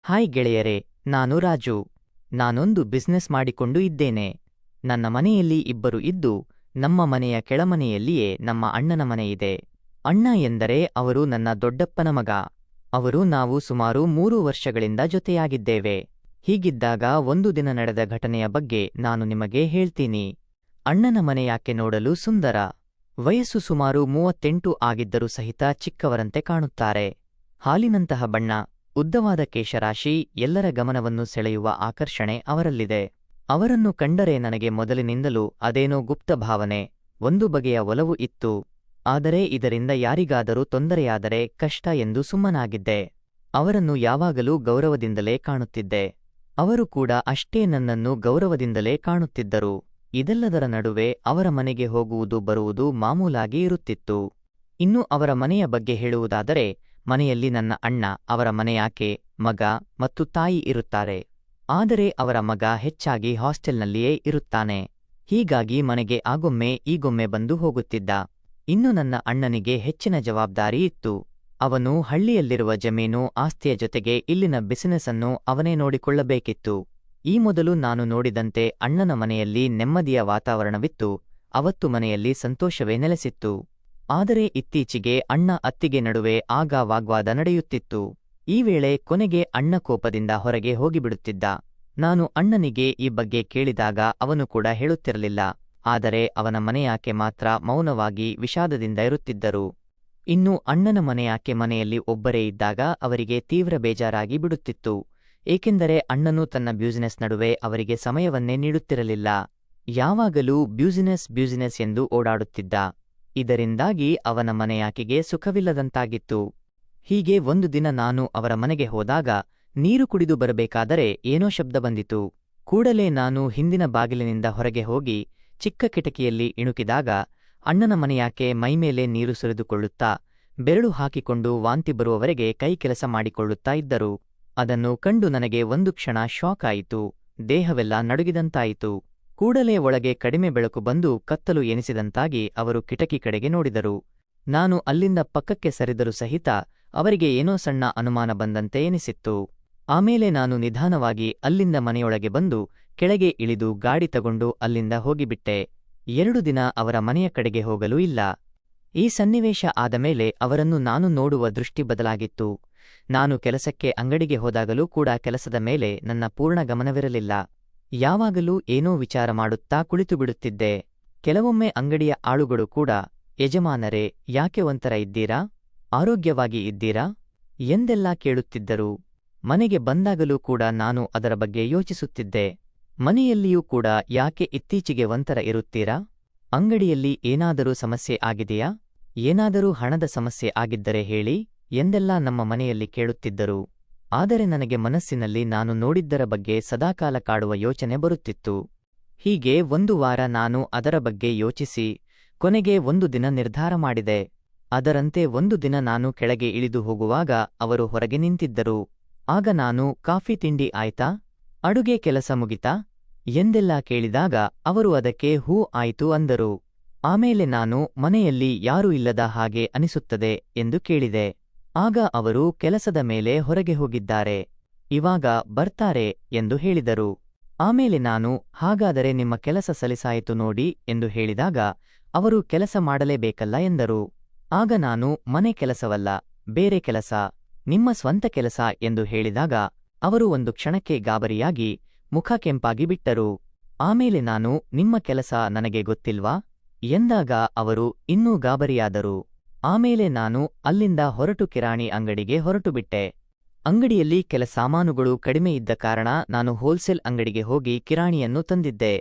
Hi ಗೆಳೆಯರೇ, ನಾನು ರಾಜು. ನಾನೊಂದು ಬಿಸ್ನೆಸ್ ಮಾಡಿಕೊಂಡು ಇದ್ದೇನೆ. ನನ್ನ ಮನೆಯಲ್ಲಿ ಇಬ್ಬರು ಇದ್ದು, ನಮ್ಮ ಮನೆಯ ಕೆಳಮನೆಯಲ್ಲಿಯೇ ನಮ್ಮ ಅಣ್ಣನ ಮನೆಯಿದೆ. ಅಣ್ಣ ಎಂದರೆ ಅವರು ನನ್ನ ದೊಡ್ಡಪ್ಪನ ಮಗ. ನಾವು ಸುಮಾರು 3 ವರ್ಷಗಳಿಂದ ಜೊತೆಯಾಗಿದ್ದೇವೆ. ಹೀಗಿದ್ದಾಗ ಒಂದು ದಿನ ನಡೆದ ಘಟನೆಯ ಬಗ್ಗೆ ನಾನು ನಿಮಗೆ ಹೇಳ್ತೀನಿ. ಅಣ್ಣನ ಮನೆ ಯಾಕೆ ನೋಡಲು ಸುಂದರ. ವಯಸ್ಸು ಸುಮಾರು 38 ಆಗಿದ್ದರೂ ಸಹಿತ ಚಿಕ್ಕವರಂತೆ ಕಾಣುತ್ತಾರೆ. ಹಾಲಿನಂತಹ ಬಣ್ಣ, ಉದ್ದವಾದ ಕೇಶರಾಶಿ, ಎಲ್ಲರ ಗಮನವನ್ನು ಸೆಳೆಯುವ ಆಕರ್ಷಣೆ ಅವರಲ್ಲಿದೆ. ಅವರನ್ನು ಕಂಡರೆ ನನಗೆ ಮೊದಲಿನಿಂದಲೂ ಅದೇನೋ ಗುಪ್ತ ಭಾವನೆ, ಒಂದು ಬಗೆಯ ಒಲವು ಇತ್ತು. ಆದರೆ ಇದರಿಂದ ಯಾರಿಗಾದರೂ ತೊಂದರೆಯಾದರೆ ಕಷ್ಟ ಎಂದು ಸುಮ್ಮನಾಗಿದ್ದೆ. ಅವರನ್ನು ಯಾವಾಗಲೂ ಗೌರವದಿಂದಲೇ ಕಾಣುತ್ತಿದ್ದೆ. ಅವರು ಕೂಡ ಅಷ್ಟೇ ನನ್ನನ್ನು ಗೌರವದಿಂದಲೇ ಕಾಣುತ್ತಿದ್ದರು. ಇದೆಲ್ಲದರ ನಡುವೆ ಅವರ ಮನೆಗೆ ಹೋಗುವುದು ಬರುವುದು ಮಾಮೂಲಾಗಿ ಇರುತ್ತಿತ್ತು. ಇನ್ನು ಅವರ ಮನೆಯ ಬಗ್ಗೆ ಹೇಳುವುದಾದರೆ, ಮನೆಯಲ್ಲಿ ನನ್ನ ಅಣ್ಣ, ಅವರ ಮನೆಯಾಕೆ, ಮಗ ಮತ್ತು ತಾಯಿ ಇರುತ್ತಾರೆ. ಆದರೆ ಅವರ ಮಗ ಹೆಚ್ಚಾಗಿ ಹಾಸ್ಟೆಲ್ನಲ್ಲಿಯೇ ಇರುತ್ತಾನೆ. ಹೀಗಾಗಿ ಮನೆಗೆ ಆಗೊಮ್ಮೆ ಈಗೊಮ್ಮೆ ಬಂದು ಹೋಗುತ್ತಿದ್ದ. ಇನ್ನು ನನ್ನ ಅಣ್ಣನಿಗೆ ಹೆಚ್ಚಿನ ಜವಾಬ್ದಾರಿ ಇತ್ತು. ಅವನು ಹಳ್ಳಿಯಲ್ಲಿರುವ ಜಮೀನು ಆಸ್ತಿಯ ಜೊತೆಗೆ ಇಲ್ಲಿನ ಬಿಸಿನೆಸ್ ಅನ್ನು ಅವನೇ ನೋಡಿಕೊಳ್ಳಬೇಕಿತ್ತು. ಈ ಮೊದಲು ನಾನು ನೋಡಿದಂತೆ ಅಣ್ಣನ ಮನೆಯಲ್ಲಿ ನೆಮ್ಮದಿಯ ವಾತಾವರಣವಿತ್ತು. ಅವತ್ತು ಮನೆಯಲ್ಲಿ ಸಂತೋಷವೇ ನೆಲೆಸಿತ್ತು. ಆದರೆ ಇತ್ತೀಚೆಗೆ ಅಣ್ಣ ಅತ್ತಿಗೆ ನಡುವೆ ಆಗ ವಾಗ್ವಾದ ನಡೆಯುತ್ತಿತ್ತು. ಈ ವೇಳೆ ಕೊನೆಗೆ ಅಣ್ಣ ಕೋಪದಿಂದ ಹೊರಗೆ ಹೋಗಿಬಿಡುತ್ತಿದ್ದ. ನಾನು ಅಣ್ಣನಿಗೆ ಈ ಬಗ್ಗೆ ಕೇಳಿದಾಗ ಅವನು ಕೂಡ ಹೇಳುತ್ತಿರಲಿಲ್ಲ. ಆದರೆ ಅವನ ಮನೆಯಾಕೆ ಮಾತ್ರ ಮೌನವಾಗಿ ವಿಷಾದದಿಂದ ಇರುತ್ತಿದ್ದರು. ಇನ್ನು ಅಣ್ಣನ ಮನೆಯಾಕೆ ಮನೆಯಲ್ಲಿ ಒಬ್ಬರೇ ಇದ್ದಾಗ ಅವರಿಗೆ ತೀವ್ರ ಬೇಜಾರಾಗಿ ಬಿಡುತ್ತಿತ್ತು. ಏಕೆಂದರೆ ಅಣ್ಣನು ತನ್ನ ಬ್ಯೂಸಿನೆಸ್ ನಡುವೆ ಅವರಿಗೆ ಸಮಯವನ್ನೇ ನೀಡುತ್ತಿರಲಿಲ್ಲ. ಯಾವಾಗಲೂ ಬ್ಯೂಸಿನೆಸ್ ಎಂದು ಓಡಾಡುತ್ತಿದ್ದ. ಇದರಿಂದಾಗಿ ಅವನ ಮನೆಯಾಕೆಗೆ ಸುಖವಿಲ್ಲದಂತಾಗಿತ್ತು. ಹೀಗೆ ಒಂದು ದಿನ ನಾನು ಅವರ ಮನೆಗೆ ಹೋದಾಗ ನೀರು ಕುಡಿದು ಬರಬೇಕಾದರೆ ಏನೋ ಶಬ್ದ ಬಂದಿತು. ಕೂಡಲೇ ನಾನು ಹಿಂದಿನ ಬಾಗಿಲಿನಿಂದ ಹೊರಗೆ ಹೋಗಿ ಚಿಕ್ಕ ಕಿಟಕಿಯಲ್ಲಿ ಇಣುಕಿದಾಗ ಅಣ್ಣನ ಮನೆಯಾಕೆ ಮೈಮೇಲೆ ನೀರು ಸುರಿದುಕೊಳ್ಳುತ್ತಾ, ಬೆರಳು ಹಾಕಿಕೊಂಡು ವಾಂತಿ ಬರುವವರೆಗೆ ಕೈ ಕೆಲಸ ಮಾಡಿಕೊಳ್ಳುತ್ತಾ ಇದ್ದರು. ಅದನ್ನು ಕಂಡು ನನಗೆ ಒಂದು ಕ್ಷಣ ಶಾಕ್ ಆಯಿತು. ದೇಹವೆಲ್ಲ ನಡುಗಿದಂತಾಯಿತು. ಕೂಡಲೇ ಒಳಗೆ ಕಡಿಮೆ ಬೆಳಕು ಬಂದು ಕತ್ತಲು ಎನಿಸಿದಂತಾಗಿ ಅವರು ಕಿಟಕಿ ಕಡೆಗೆ ನೋಡಿದರು. ನಾನು ಅಲ್ಲಿಂದ ಪಕ್ಕಕ್ಕೆ ಸರಿದರೂ ಸಹಿತ ಅವರಿಗೆ ಏನೋ ಸಣ್ಣ ಅನುಮಾನ ಬಂದಂತೆ ಎನಿಸಿತ್ತು. ಆಮೇಲೆ ನಾನು ನಿಧಾನವಾಗಿ ಅಲ್ಲಿಂದ ಮನೆಯೊಳಗೆ ಬಂದು ಕೆಳಗೆ ಇಳಿದು ಗಾಡಿ ತಗೊಂಡು ಅಲ್ಲಿಂದ ಹೋಗಿಬಿಟ್ಟೆ. 2 ದಿನ ಅವರ ಮನೆಯ ಕಡೆಗೆ ಹೋಗಲೂ ಇಲ್ಲ. ಈ ಸನ್ನಿವೇಶ ಆದಮೇಲೆ ಅವರನ್ನು ನಾನು ನೋಡುವ ದೃಷ್ಟಿ ಬದಲಾಗಿತ್ತು. ನಾನು ಕೆಲಸಕ್ಕೆ ಅಂಗಡಿಗೆ ಹೋದಾಗಲೂ ಕೂಡ ಕೆಲಸದ ಮೇಲೆ ನನ್ನ ಪೂರ್ಣ ಗಮನವಿರಲಿಲ್ಲ. ಯಾವಾಗಲೂ ಏನೋ ವಿಚಾರ ಮಾಡುತ್ತಾ ಕುಳಿತುಬಿಡುತ್ತಿದ್ದೆ. ಕೆಲವೊಮ್ಮೆ ಅಂಗಡಿಯ ಆಳುಗಳು ಕೂಡ, ಯಜಮಾನರೇ, ಯಾಕೆ ಒಂಥರ ಇದ್ದೀರಾ, ಆರೋಗ್ಯವಾಗಿ ಇದ್ದೀರಾ ಎಂದೆಲ್ಲ ಕೇಳುತ್ತಿದ್ದರು. ಮನೆಗೆ ಬಂದಾಗಲೂ ಕೂಡ ನಾನು ಅದರ ಬಗ್ಗೆ ಯೋಚಿಸುತ್ತಿದ್ದೆ. ಮನೆಯಲ್ಲಿಯೂ ಕೂಡ ಯಾಕೆ ಇತ್ತೀಚೆಗೆ ಒಂಥರ ಇರುತ್ತೀರಾ, ಅಂಗಡಿಯಲ್ಲಿ ಏನಾದರೂ ಸಮಸ್ಯೆ ಆಗಿದೆಯಾ, ಏನಾದರೂ ಹಣದ ಸಮಸ್ಯೆ ಆಗಿದ್ದರೆ ಹೇಳಿ ಎಂದೆಲ್ಲ ನಮ್ಮ ಮನೆಯಲ್ಲಿ ಕೇಳುತ್ತಿದ್ದರು. ಆದರೆ ನನಗೆ ಮನಸ್ಸಿನಲ್ಲಿ ನಾನು ನೋಡಿದ್ದರ ಬಗ್ಗೆ ಸದಾಕಾಲ ಕಾಡುವ ಯೋಚನೆ ಬರುತ್ತಿತ್ತು. ಹೀಗೆ 1 ವಾರ ನಾನು ಅದರ ಬಗ್ಗೆ ಯೋಚಿಸಿ ಕೊನೆಗೆ ಒಂದು ದಿನ ನಿರ್ಧಾರ ಮಾಡಿದೆ. ಅದರಂತೆ ಒಂದು ದಿನ ನಾನು ಕೆಳಗೆ ಇಳಿದು ಹೋಗುವಾಗ ಅವರು ಹೊರಗೆ ನಿಂತಿದ್ದರು. ಆಗ ನಾನು, ಕಾಫಿ ತಿಂಡಿ ಆಯ್ತಾ, ಅಡುಗೆ ಕೆಲಸ ಮುಗಿತಾ ಎಂದೆಲ್ಲ ಕೇಳಿದಾಗ ಅವರು ಅದಕ್ಕೆ ಹೂ ಆಯಿತು ಅಂದರು. ಆಮೇಲೆ ನಾನು, ಮನೆಯಲ್ಲಿ ಯಾರೂ ಇಲ್ಲದ ಹಾಗೆ ಅನಿಸುತ್ತದೆ ಎಂದು ಕೇಳಿದೆ. ಆಗ ಅವರು, ಕೆಲಸದ ಮೇಲೆ ಹೊರಗೆ ಹೋಗಿದ್ದಾರೆ, ಇವಾಗ ಬರ್ತಾರೆ ಎಂದು ಹೇಳಿದರು. ಆಮೇಲೆ ನಾನು, ಹಾಗಾದರೆ ನಿಮ್ಮ ಕೆಲಸ ಸಲಿಸಾಯಿತು ನೋಡಿ ಎಂದು ಹೇಳಿದಾಗ ಅವರು, ಕೆಲಸ ಮಾಡಲೇಬೇಕಲ್ಲ ಎಂದರು. ಆಗ ನಾನು, ಮನೆ ಕೆಲಸವಲ್ಲ, ಬೇರೆ ಕೆಲಸ, ನಿಮ್ಮ ಸ್ವಂತ ಕೆಲಸ ಎಂದು ಹೇಳಿದಾಗ ಅವರು ಒಂದು ಕ್ಷಣಕ್ಕೆ ಗಾಬರಿಯಾಗಿ ಮುಖ ಕೆಂಪಾಗಿ ಬಿಟ್ಟರು. ಆಮೇಲೆ ನಾನು, ನಿಮ್ಮ ಕೆಲಸ ನನಗೆ ಗೊತ್ತಿಲ್ವಾ ಎಂದಾಗ ಅವರು ಇನ್ನೂ ಗಾಬರಿಯಾದರು. ಆಮೇಲೆ ನಾನು ಅಲ್ಲಿಂದ ಹೊರಟು ಕಿರಾಣಿ ಅಂಗಡಿಗೆ ಹೊರಟುಬಿಟ್ಟೆ. ಅಂಗಡಿಯಲ್ಲಿ ಕೆಲ ಸಾಮಾನುಗಳು ಕಡಿಮೆ ಇದ್ದ ಕಾರಣ ನಾನು ಹೋಲ್ಸೇಲ್ ಅಂಗಡಿಗೆ ಹೋಗಿ ಕಿರಾಣಿಯನ್ನು ತಂದಿದ್ದೆ.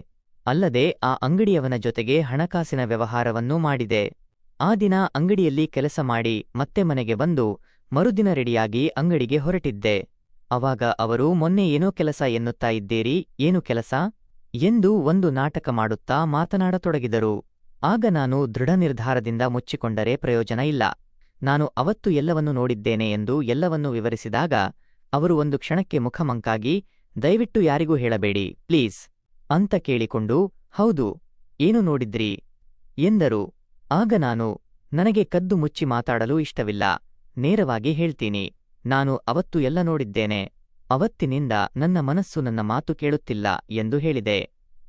ಅಲ್ಲದೆ ಆ ಅಂಗಡಿಯವನ ಜೊತೆಗೆ ಹಣಕಾಸಿನ ವ್ಯವಹಾರವನ್ನೂ ಮಾಡಿದೆ. ಆ ದಿನ ಅಂಗಡಿಯಲ್ಲಿ ಕೆಲಸ ಮಾಡಿ ಮತ್ತೆ ಮನೆಗೆ ಬಂದು ಮರುದಿನ ರೆಡಿಯಾಗಿ ಅಂಗಡಿಗೆ ಹೊರಟಿದ್ದೆ. ಅವಾಗ ಅವರು, ಮೊನ್ನೆ ಏನೋ ಕೆಲಸ ಎನ್ನುತ್ತಾ ಇದ್ದೀರಿ, ಏನು ಕೆಲಸ ಎಂದು ಒಂದು ನಾಟಕ ಮಾಡುತ್ತಾ ಮಾತನಾಡತೊಡಗಿದರು. ಆಗ ನಾನು ದೃಢ ನಿರ್ಧಾರದಿಂದ ಮುಚ್ಚಿಕೊಂಡರೆ ಪ್ರಯೋಜನ ಇಲ್ಲ, ನಾನು ಅವತ್ತು ಎಲ್ಲವನ್ನೂ ನೋಡಿದ್ದೇನೆ ಎಂದು ಎಲ್ಲವನ್ನೂ ವಿವರಿಸಿದಾಗ ಅವರು ಒಂದು ಕ್ಷಣಕ್ಕೆ ಮುಖಮಂಕಾಗಿ, ದಯವಿಟ್ಟು ಯಾರಿಗೂ ಹೇಳಬೇಡಿ ಪ್ಲೀಸ್ ಅಂತ ಕೇಳಿಕೊಂಡು, ಹೌದು, ಏನು ನೋಡಿದ್ರಿ ಎಂದರು. ಆಗ ನಾನು, ನನಗೆ ಕದ್ದು ಮುಚ್ಚಿ ಮಾತಾಡಲು ಇಷ್ಟವಿಲ್ಲ, ನೇರವಾಗಿ ಹೇಳ್ತೀನಿ, ನಾನು ಅವತ್ತು ಎಲ್ಲ ನೋಡಿದ್ದೇನೆ. ಅವತ್ತಿನಿಂದ ನನ್ನ ಮನಸ್ಸು ನನ್ನ ಮಾತು ಕೇಳುತ್ತಿಲ್ಲ ಎಂದು ಹೇಳಿದೆ.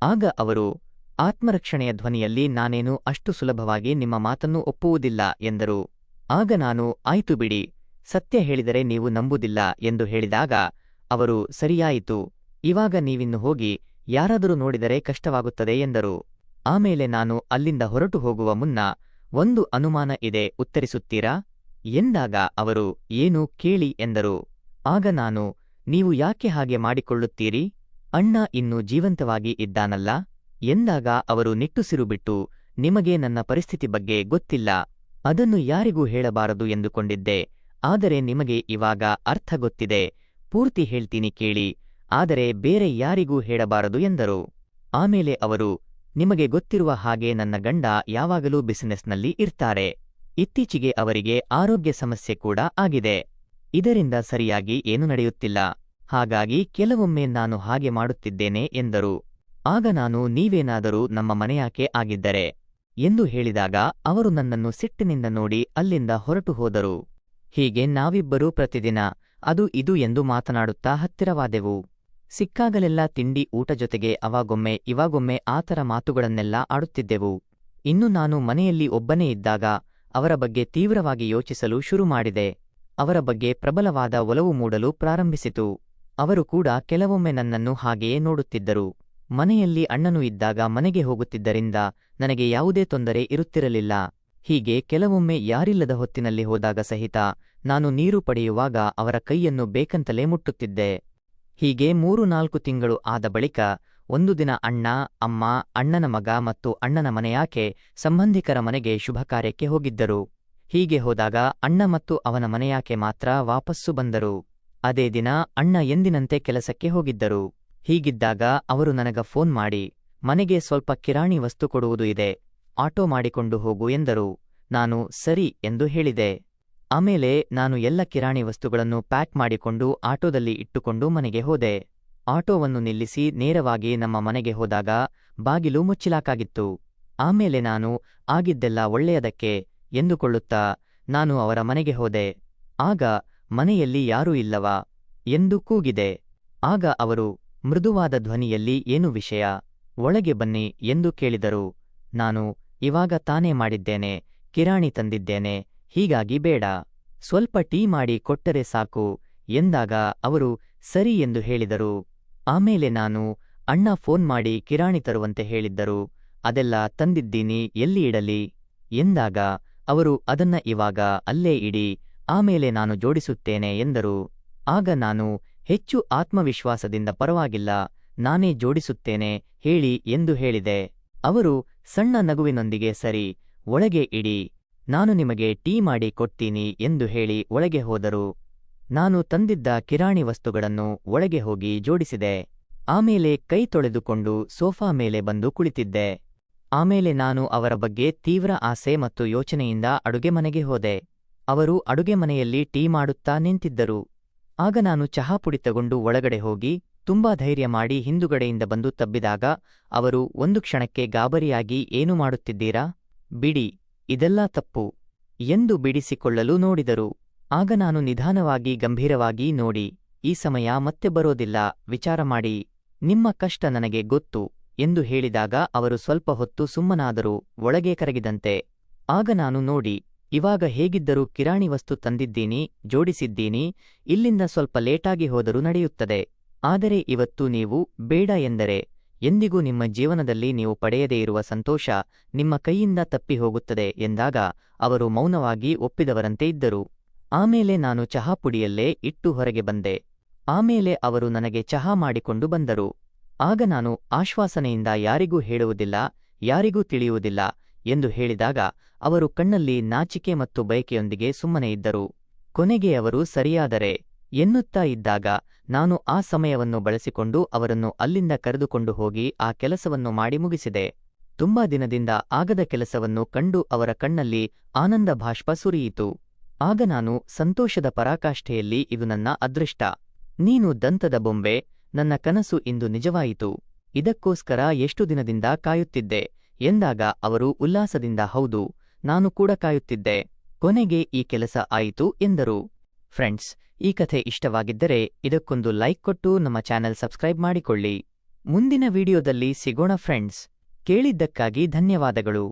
ಆಗ ಅವರು ಆತ್ಮರಕ್ಷಣೆಯ ಧ್ವನಿಯಲ್ಲಿ ನಾನೇನು ಅಷ್ಟು ಸುಲಭವಾಗಿ ನಿಮ್ಮ ಮಾತನ್ನು ಒಪ್ಪುವುದಿಲ್ಲ ಎಂದರು. ಆಗ ನಾನು ಆಯ್ತು ಬಿಡಿ, ಸತ್ಯ ಹೇಳಿದರೆ ನೀವು ನಂಬುವುದಿಲ್ಲ ಎಂದು ಹೇಳಿದಾಗ ಅವರು ಸರಿಯಾಯಿತು, ಇವಾಗ ನೀವಿನ್ನು ಹೋಗಿ, ಯಾರಾದರೂ ನೋಡಿದರೆ ಕಷ್ಟವಾಗುತ್ತದೆ ಎಂದರು. ಆಮೇಲೆ ನಾನು ಅಲ್ಲಿಂದ ಹೊರಟು ಹೋಗುವ ಮುನ್ನ ಒಂದು ಅನುಮಾನ ಇದೆ, ಉತ್ತರಿಸುತ್ತೀರಾ ಎಂದಾಗ ಅವರು ಏನು ಕೇಳಿ ಎಂದರು. ಆಗ ನಾನು ನೀವು ಯಾಕೆ ಹಾಗೆ ಮಾಡಿಕೊಳ್ಳುತ್ತೀರಿ, ಅಣ್ಣ ಇನ್ನೂ ಜೀವಂತವಾಗಿ ಇದ್ದಾನಲ್ಲ ಎಂದಾಗ ಅವರು ನಿಟ್ಟುಸಿರು ಬಿಟ್ಟು ನಿಮಗೆ ನನ್ನ ಪರಿಸ್ಥಿತಿ ಬಗ್ಗೆ ಗೊತ್ತಿಲ್ಲ, ಅದನ್ನು ಯಾರಿಗೂ ಹೇಳಬಾರದು ಎಂದುಕೊಂಡಿದ್ದೆ, ಆದರೆ ನಿಮಗೆ ಇವಾಗ ಅರ್ಥ ಗೊತ್ತಿದೆ, ಪೂರ್ತಿ ಹೇಳ್ತೀನಿ ಕೇಳಿ, ಆದರೆ ಬೇರೆ ಯಾರಿಗೂ ಹೇಳಬಾರದು ಎಂದರು. ಆಮೇಲೆ ಅವರು ನಿಮಗೆ ಗೊತ್ತಿರುವ ಹಾಗೆ ನನ್ನ ಗಂಡ ಯಾವಾಗಲೂ ಬಿಸಿನೆಸ್ನಲ್ಲಿ ಇರ್ತಾರೆ, ಇತ್ತೀಚೆಗೆ ಅವರಿಗೆ ಆರೋಗ್ಯ ಸಮಸ್ಯೆ ಕೂಡ ಆಗಿದೆ, ಇದರಿಂದ ಸರಿಯಾಗಿ ಏನು ನಡೆಯುತ್ತಿಲ್ಲ, ಹಾಗಾಗಿ ಕೆಲವೊಮ್ಮೆ ನಾನು ಹಾಗೆ ಮಾಡುತ್ತಿದ್ದೇನೆ ಎಂದರು. ಆಗ ನಾನು ನೀವೇನಾದರೂ ನಮ್ಮ ಮನೆಯಾಕೆ ಆಗಿದ್ದರೆ ಎಂದು ಹೇಳಿದಾಗ ಅವರು ನನ್ನನ್ನು ಸಿಟ್ಟಿನಿಂದ ನೋಡಿ ಅಲ್ಲಿಂದ ಹೊರಟು ಹೋದರು. ಹೀಗೆ ನಾವಿಬ್ಬರೂ ಪ್ರತಿದಿನ ಅದು ಇದು ಎಂದು ಮಾತನಾಡುತ್ತಾ ಹತ್ತಿರವಾದೆವು. ಸಿಕ್ಕಾಗಲೆಲ್ಲ ತಿಂಡಿ ಊಟ ಜೊತೆಗೆ ಅವಾಗೊಮ್ಮೆ ಇವಾಗೊಮ್ಮೆ ಆ ಥರ ಮಾತುಗಳನ್ನೆಲ್ಲ ಆಡುತ್ತಿದ್ದೆವು. ಇನ್ನು ನಾನು ಮನೆಯಲ್ಲಿ ಒಬ್ಬನೇ ಇದ್ದಾಗ ಅವರ ಬಗ್ಗೆ ತೀವ್ರವಾಗಿ ಯೋಚಿಸಲು ಶುರು ಮಾಡಿದೆ. ಅವರ ಬಗ್ಗೆ ಪ್ರಬಲವಾದ ಒಲವು ಮೂಡಲು ಪ್ರಾರಂಭಿಸಿತು. ಅವರು ಕೂಡ ಕೆಲವೊಮ್ಮೆ ನನ್ನನ್ನು ಹಾಗೆಯೇ ನೋಡುತ್ತಿದ್ದರು. ಮನೆಯಲ್ಲಿ ಅಣ್ಣನು ಇದ್ದಾಗ ಮನೆಗೆ ಹೋಗುತ್ತಿದ್ದರಿಂದ ನನಗೆ ಯಾವುದೇ ತೊಂದರೆ ಇರುತ್ತಿರಲಿಲ್ಲ. ಹೀಗೆ ಕೆಲವೊಮ್ಮೆ ಯಾರಿಲ್ಲದ ಹೊತ್ತಿನಲ್ಲಿ ಹೋದಾಗ ಸಹಿತ ನಾನು ನೀರು ಪಡೆಯುವಾಗ ಅವರ ಕೈಯನ್ನು ಬೇಕಂತಲೇ ಮುಟ್ಟುತ್ತಿದ್ದೆ. ಹೀಗೆ 3-4 ತಿಂಗಳು ಆದ ಬಳಿಕ ಒಂದು ದಿನ ಅಣ್ಣ, ಅಮ್ಮ, ಅಣ್ಣನ ಮಗ ಮತ್ತು ಅಣ್ಣನ ಮನೆಯಾಕೆ ಸಂಬಂಧಿಕರ ಮನೆಗೆ ಶುಭ ಕಾರ್ಯಕ್ಕೆ ಹೋಗಿದ್ದರು. ಹೀಗೆ ಹೋದಾಗ ಅಣ್ಣ ಮತ್ತು ಅವನ ಮನೆಯಾಕೆ ಮಾತ್ರ ವಾಪಸ್ಸು ಬಂದರು. ಅದೇ ದಿನ ಅಣ್ಣ ಎಂದಿನಂತೆ ಕೆಲಸಕ್ಕೆ ಹೋಗಿದ್ದರು. ಹೀಗಿದ್ದಾಗ ಅವರು ನನಗ ಫೋನ್ ಮಾಡಿ ಮನೆಗೆ ಸ್ವಲ್ಪ ಕಿರಾಣಿ ವಸ್ತು ಕೊಡುವುದು ಇದೆ, ಆಟೋ ಮಾಡಿಕೊಂಡು ಹೋಗು ಎಂದರು. ನಾನು ಸರಿ ಎಂದು ಹೇಳಿದೆ. ಆಮೇಲೆ ನಾನು ಎಲ್ಲ ಕಿರಾಣಿ ವಸ್ತುಗಳನ್ನು ಪ್ಯಾಕ್ ಮಾಡಿಕೊಂಡು ಆಟೋದಲ್ಲಿ ಇಟ್ಟುಕೊಂಡು ಮನೆಗೆ ಹೋದೆ. ಆಟೋವನ್ನು ನಿಲ್ಲಿಸಿ ನೇರವಾಗಿ ನಮ್ಮ ಮನೆಗೆ ಹೋದಾಗ ಬಾಗಿಲು ಮುಚ್ಚಿಲಾಕಾಗಿತ್ತು. ಆಮೇಲೆ ನಾನು ಆಗಿದ್ದೆಲ್ಲ ಒಳ್ಳೆಯದಕ್ಕೆ ಎಂದುಕೊಳ್ಳುತ್ತಾ ನಾನು ಅವರ ಮನೆಗೆ ಹೋದೆ. ಆಗ ಮನೆಯಲ್ಲಿ ಯಾರೂ ಇಲ್ಲವಾ ಎಂದು ಕೂಗಿದೆ. ಆಗ ಅವರು ಮೃದುವಾದ ಧ್ವನಿಯಲ್ಲಿ ಏನು ವಿಷಯ, ಒಳಗೆ ಬನ್ನಿ ಎಂದು ಕೇಳಿದರು. ನಾನು ಇವಾಗ ತಾನೇ ಮಾಡಿದ್ದೇನೆ, ಕಿರಾಣಿ ತಂದಿದ್ದೇನೆ, ಹೀಗಾಗಿ ಬೇಡ, ಸ್ವಲ್ಪ ಟೀ ಮಾಡಿ ಕೊಟ್ಟರೆ ಸಾಕು ಎಂದಾಗ ಅವರು ಸರಿ ಎಂದು ಹೇಳಿದರು. ಆಮೇಲೆ ನಾನು ಅಣ್ಣ ಫೋನ್ ಮಾಡಿ ಕಿರಾಣಿ ತರುವಂತೆ ಹೇಳಿದ್ದರು, ಅದೆಲ್ಲ ತಂದಿದ್ದೀನಿ, ಎಲ್ಲಿ ಇಡಲಿ ಎಂದಾಗ ಅವರು ಅದನ್ನ ಇವಾಗ ಅಲ್ಲೇ ಇಡಿ, ಆಮೇಲೆ ನಾನು ಜೋಡಿಸುತ್ತೇನೆ ಎಂದರು. ಆಗ ನಾನು ಹೆಚ್ಚು ಆತ್ಮವಿಶ್ವಾಸದಿಂದ ಪರವಾಗಿಲ್ಲ, ನಾನೇ ಜೋಡಿಸುತ್ತೇನೆ ಹೇಳಿ ಎಂದು ಹೇಳಿದೆ. ಅವರು ಸಣ್ಣ ನಗುವಿನೊಂದಿಗೆ ಸರಿ, ಒಳಗೆ ಇಡಿ, ನಾನು ನಿಮಗೆ ಟೀ ಮಾಡಿ ಕೊಡ್ತೀನಿ ಎಂದು ಹೇಳಿ ಒಳಗೆ ಹೋದರು. ನಾನು ತಂದಿದ್ದ ಕಿರಾಣಿ ವಸ್ತುಗಳನ್ನು ಒಳಗೆ ಹೋಗಿ ಜೋಡಿಸಿದೆ. ಆಮೇಲೆ ಕೈ ತೊಳೆದುಕೊಂಡು ಸೋಫಾ ಮೇಲೆ ಬಂದು ಕುಳಿತಿದ್ದೆ. ಆಮೇಲೆ ನಾನು ಅವರ ಬಗ್ಗೆ ತೀವ್ರ ಆಸೆ ಮತ್ತು ಯೋಚನೆಯಿಂದ ಅಡುಗೆ ಮನೆಗೆ ಹೋದೆ. ಅವರು ಅಡುಗೆ ಮನೆಯಲ್ಲಿ ಟೀ ಮಾಡುತ್ತಾ ನಿಂತಿದ್ದರು. ಆಗ ನಾನು ಚಹಾ ಪುಡಿ ತಗೊಂಡು ಒಳಗಡೆ ಹೋಗಿ ತುಂಬಾ ಧೈರ್ಯ ಮಾಡಿ ಹಿಂದುಗಡೆಯಿಂದ ಬಂದು ತಬ್ಬಿದಾಗ ಅವರು ಒಂದು ಕ್ಷಣಕ್ಕೆ ಗಾಬರಿಯಾಗಿ ಏನು ಮಾಡುತ್ತಿದ್ದೀರಾ, ಬಿಡಿ, ಇದೆಲ್ಲ ತಪ್ಪು ಎಂದು ಬಿಡಿಸಿಕೊಳ್ಳಲು ನೋಡಿದರು. ಆಗ ನಾನು ನಿಧಾನವಾಗಿ ಗಂಭೀರವಾಗಿ ನೋಡಿ, ಈ ಸಮಯ ಮತ್ತೆ ಬರೋದಿಲ್ಲ, ವಿಚಾರ ಮಾಡಿ, ನಿಮ್ಮ ಕಷ್ಟ ನನಗೆ ಗೊತ್ತು ಎಂದು ಹೇಳಿದಾಗ ಅವರು ಸ್ವಲ್ಪ ಹೊತ್ತು ಸುಮ್ಮನಾದರು, ಒಳಗೆ ಕರಗಿದಂತೆ. ಆಗ ನಾನು ನೋಡಿ, ಇವಾಗ ಹೇಗಿದ್ದರೂ ಕಿರಾಣಿ ವಸ್ತು ತಂದಿದ್ದೀನಿ, ಜೋಡಿಸಿದ್ದೀನಿ, ಇಲ್ಲಿಂದ ಸ್ವಲ್ಪ ಲೇಟಾಗಿ ಹೋದರೂ ನಡೆಯುತ್ತದೆ, ಆದರೆ ಇವತ್ತು ನೀವು ಬೇಡ ಎಂದರೆ ಎಂದಿಗೂ ನಿಮ್ಮ ಜೀವನದಲ್ಲಿ ನೀವು ಪಡೆಯದೇ ಇರುವ ಸಂತೋಷ ನಿಮ್ಮ ಕೈಯಿಂದ ತಪ್ಪಿ ಹೋಗುತ್ತದೆ ಎಂದಾಗ ಅವರು ಮೌನವಾಗಿ ಒಪ್ಪಿದವರಂತೆ ಇದ್ದರು. ಆಮೇಲೆ ನಾನು ಚಹಾ ಪುಡಿಯಲ್ಲೇ ಇಟ್ಟು ಹೊರಗೆ ಬಂದೆ. ಆಮೇಲೆ ಅವರು ನನಗೆ ಚಹಾ ಮಾಡಿಕೊಂಡು ಬಂದರು. ಆಗ ನಾನು ಆಶ್ವಾಸನೆಯಿಂದ ಯಾರಿಗೂ ಹೇಳುವುದಿಲ್ಲ, ಯಾರಿಗೂ ತಿಳಿಯುವುದಿಲ್ಲ ಎಂದು ಹೇಳಿದಾಗ ಅವರು ಕಣ್ಣಲ್ಲಿ ನಾಚಿಕೆ ಮತ್ತು ಬಯಕೆಯೊಂದಿಗೆ ಸುಮ್ಮನೆ ಇದ್ದರು. ಕೊನೆಗೆ ಅವರು ಸರಿಯಾದರೆ ಎನ್ನುತ್ತಾ ಇದ್ದಾಗ ನಾನು ಆ ಸಮಯವನ್ನು ಬಳಸಿಕೊಂಡು ಅವರನ್ನು ಅಲ್ಲಿಂದ ಕರೆದುಕೊಂಡು ಹೋಗಿ ಆ ಕೆಲಸವನ್ನು ಮಾಡಿ ಮುಗಿಸಿದೆ. ತುಂಬಾ ದಿನದಿಂದ ಆಗದ ಕೆಲಸವನ್ನು ಕಂಡು ಅವರ ಕಣ್ಣಲ್ಲಿ ಆನಂದ ಬಾಷ್ಪ ಸುರಿಯಿತು. ಆಗ ನಾನು ಸಂತೋಷದ ಪರಾಕಾಷ್ಠೆಯಲ್ಲಿ, ಇದು ನನ್ನ ಅದೃಷ್ಟ, ನೀನು ದಂತದ ಬೊಂಬೆ, ನನ್ನ ಕನಸು ಇಂದು ನಿಜವಾಯಿತು, ಇದಕ್ಕೋಸ್ಕರ ಎಷ್ಟು ದಿನದಿಂದ ಕಾಯುತ್ತಿದ್ದೆ ಎಂದಾಗ ಅವರು ಉಲ್ಲಾಸದಿಂದ ಹೌದು, ನಾನು ಕೂಡ ಕಾಯುತ್ತಿದ್ದೆ, ಕೊನೆಗೆ ಈ ಕೆಲಸ ಆಯಿತು ಎಂದರು. ಫ್ರೆಂಡ್ಸ್, ಈ ಕಥೆ ಇಷ್ಟವಾಗಿದ್ದರೆ ಇದಕ್ಕೊಂದು ಲೈಕ್ ಕೊಟ್ಟು ನಮ್ಮ ಚಾನೆಲ್ ಸಬ್ಸ್ಕ್ರೈಬ್ ಮಾಡಿಕೊಳ್ಳಿ. ಮುಂದಿನ ವಿಡಿಯೋದಲ್ಲಿ ಸಿಗೋಣ ಫ್ರೆಂಡ್ಸ್. ಕೇಳಿದ್ದಕ್ಕಾಗಿ ಧನ್ಯವಾದಗಳು.